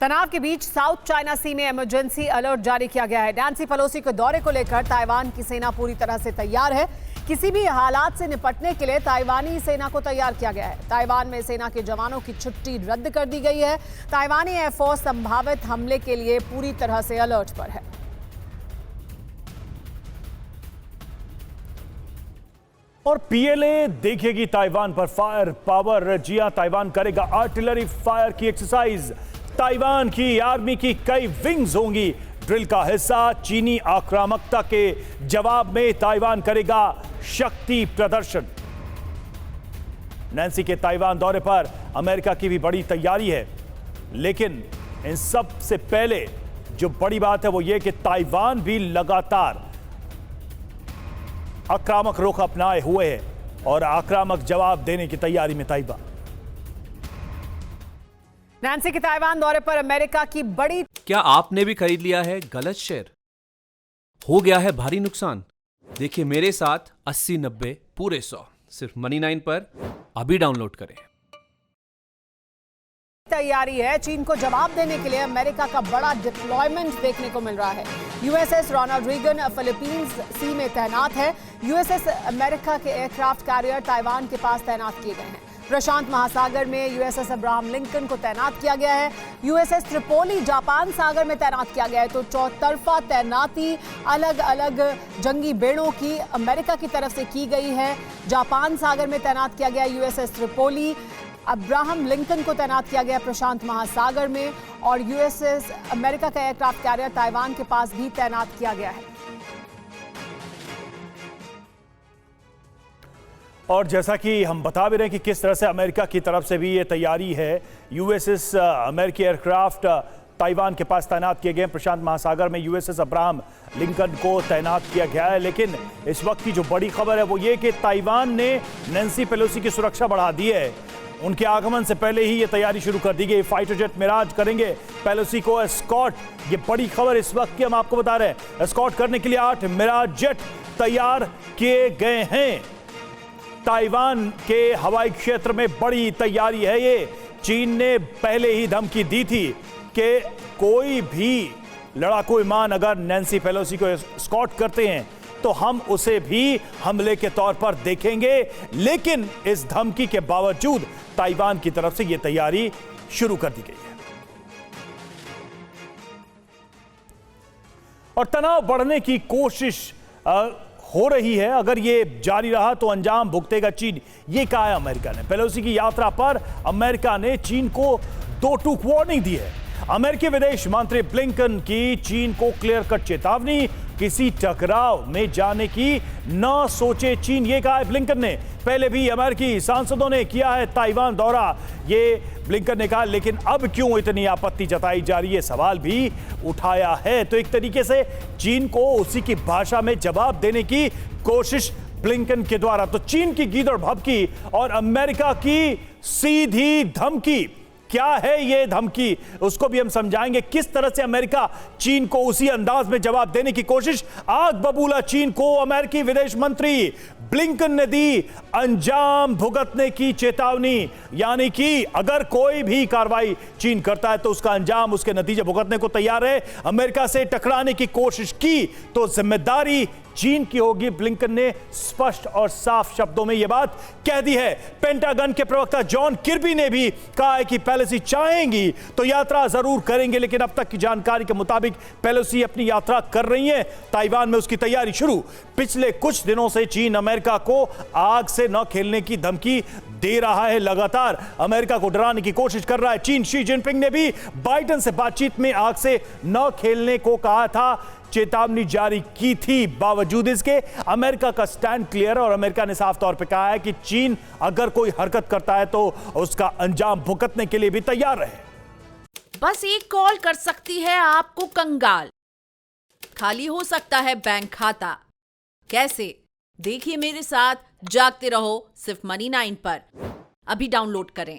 तनाव के बीच south China सी में इमरजेंसी अलर्ट जारी किया गया है। नैन्सी पेलोसी के दौरे को लेकर ताइवान की सेना पूरी तरह से तैयार है। किसी भी हालात से निपटने के लिए ताइवानी सेना को तैयार किया गया है। ताइवान में सेना के जवानों की छुट्टी रद्द कर दी गई है। ताइवानी एयरफोर्स संभावित हमले के लिए पूरी तरह से अलर्ट पर है। और पीएलए देखेगी ताइवान पर फायर पावर। जी हां, ताइवान करेगा आर्टिलरी फायर की एक्सरसाइज। ताइवान की आर्मी की कई विंग्स होंगी ड्रिल का हिस्सा। चीनी आक्रामकता के जवाब में ताइवान करेगा शक्ति प्रदर्शन। नैन्सी के ताइवान दौरे पर अमेरिका की भी बड़ी तैयारी है, लेकिन इन सब से पहले जो बड़ी बात है वो ये कि ताइवान भी लगातार आक्रामक रुख अपनाए हुए है और आक्रामक जवाब देने की तैयारी में ताइवान। नैन्सी के ताइवान दौरे पर अमेरिका की बड़ी। क्या आपने भी खरीद लिया है गलत शेयर? हो गया है भारी नुकसान? देखिए मेरे साथ 80-90 पूरे 100 सिर्फ मनी9 पर अभी डाउनलोड करें। तैयारी है। चीन को जवाब देने के लिए अमेरिका का बड़ा डिप्लॉयमेंट देखने को मिल रहा है। यूएसएस रोनाल्ड रीगन फिलीपींस सी में तैनात है। यूएसएस अमेरिका के एयरक्राफ्ट कैरियर ताइवान के पास तैनात किए गए हैं। प्रशांत महासागर में यूएसएस अब्राहम लिंकन को तैनात किया गया है। यूएसएस त्रिपोली जापान सागर में तैनात किया गया है। तो चौतरफा तैनाती अलग अलग जंगी बेड़ों की अमेरिका की तरफ से की गई है। जापान सागर में तैनात किया गया यूएसएस त्रिपोली। अब्राहम लिंकन को तैनात किया गया प्रशांत महासागर में। और यूएसएस अमेरिका का एयरक्राफ्ट कैरियर ताइवान के पास भी तैनात किया गया है। और जैसा कि हम बता भी रहे हैं कि किस तरह से अमेरिका की तरफ से भी ये तैयारी है। यूएसएस अमेरिकी एयरक्राफ्ट ताइवान के पास तैनात किए गए। प्रशांत महासागर में यूएसएस अब्राहम लिंकन को तैनात किया गया है। लेकिन इस वक्त की जो बड़ी खबर है वो ये कि ताइवान ने नैन्सी पेलोसी की सुरक्षा बढ़ा दी है। उनके आगमन से पहले ही ये तैयारी शुरू कर दी गई। फाइटर जेट मिराज करेंगे पेलोसी को एस्कॉर्ट। ये बड़ी खबर इस वक्त की हम आपको बता रहे हैं। एस्कॉर्ट करने के लिए 8 मिराज जेट तैयार किए गए हैं। ताइवान के हवाई क्षेत्र में बड़ी तैयारी है ये। चीन ने पहले ही धमकी दी थी कि कोई भी लड़ाकू विमान अगर नैन्सी पेलोसी को एस्कॉर्ट करते हैं तो हम उसे भी हमले के तौर पर देखेंगे। लेकिन इस धमकी के बावजूद ताइवान की तरफ से यह तैयारी शुरू कर दी गई है। और तनाव बढ़ने की कोशिश हो रही है। अगर ये जारी रहा तो अंजाम भुगतेगा चीन, ये कहा है अमेरिका ने। पेलोसी की यात्रा पर अमेरिका ने चीन को 2 टूक वार्निंग दी है। अमेरिकी विदेश मंत्री ब्लिंकन की चीन को क्लियर कट चेतावनी। किसी टकराव में जाने की न सोचे चीन, ये कहा है ब्लिंकन ने। पहले भी अमेरिकी सांसदों ने किया है ताइवान दौरा, ये ब्लिंकन ने कहा। लेकिन अब क्यों इतनी आपत्ति जताई जा रही है, सवाल भी उठाया है। तो एक तरीके से चीन को उसी की भाषा में जवाब देने की कोशिश ब्लिंकन के द्वारा। तो चीन की गीदड़ भभकी और अमेरिका की सीधी धमकी। क्या है ये धमकी, उसको भी हम समझाएंगे। किस तरह से अमेरिका चीन को उसी अंदाज में जवाब देने की कोशिश। आग बबूला चीन को अमेरिकी विदेश मंत्री ब्लिंकन ने दी अंजाम भुगतने की चेतावनी। यानी कि अगर कोई भी कार्रवाई चीन करता है तो उसका अंजाम, उसके नतीजे भुगतने को तैयार है। अमेरिका से टकराने की कोशिश की तो जिम्मेदारी चीन की होगी। ब्लिंकन ने स्पष्ट और साफ शब्दों में यह बात कह दी है। पेंटागन के प्रवक्ता जॉन किर्बी ने भी कहा है कि पेलोसी चाहेंगी तो यात्रा जरूर करेंगे। लेकिन अब तक की जानकारी के मुताबिक पेलोसी अपनी यात्रा कर रही हैं। ताइवान में उसकी तैयारी शुरू। पिछले कुछ दिनों से चीन अमेरिका को आग से न खेलने की धमकी दे रहा है। लगातार अमेरिका को डराने की कोशिश कर रहा है चीन। शी जिनपिंग ने भी बाइडेन से बातचीत में आग से न खेलने को कहा था, चेतावनी जारी की थी। बावजूद इसके अमेरिका का स्टैंड क्लियर है और अमेरिका ने साफ तौर पे कहा है कि चीन अगर कोई हरकत करता है तो उसका अंजाम भुगतने के लिए भी तैयार रहे। बस एक कॉल कर सकती है आपको कंगाल। खाली हो सकता है बैंक खाता। कैसे? देखिए मेरे साथ, जागते रहो सिर्फ मनी9 पर। अभी डाउनलोड करें।